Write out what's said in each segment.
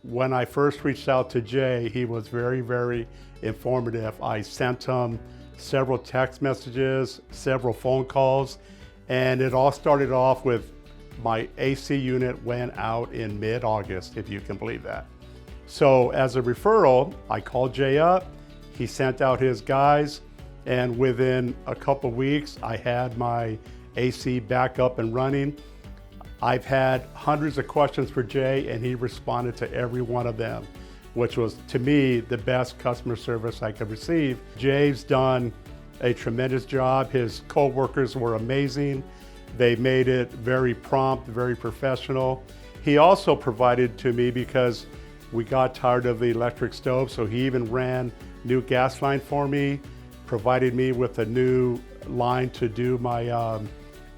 When I first reached out to Jay, he was very, very informative. I sent him several text messages, several phone calls, and it all started off with my AC unit went out in mid-August, if you can believe that. So as a referral, I called Jay up, he sent out his guys, and within a couple weeks, I had my AC back up and running. I've had hundreds of questions for Jay, and he responded to every one of them, which was, to me, the best customer service I could receive. Jay's done a tremendous job. His co-workers were amazing. They made it very prompt, very professional. He also provided to me, because we got tired of the electric stove, so he even ran new gas line for me, provided me with a new line to do my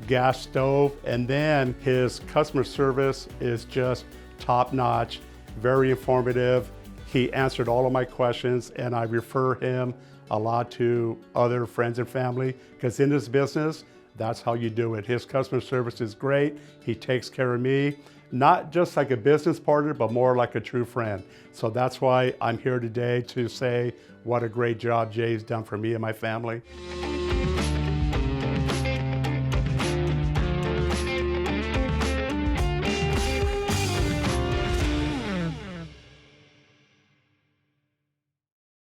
gas stove. And then his customer service is just top notch, very informative. He answered all of my questions, and I refer him a lot to other friends and family, because in this business, that's how you do it. His customer service is great. He takes care of me, not just like a business partner, but more like a true friend. So that's why I'm here today to say what a great job Jay's done for me and my family.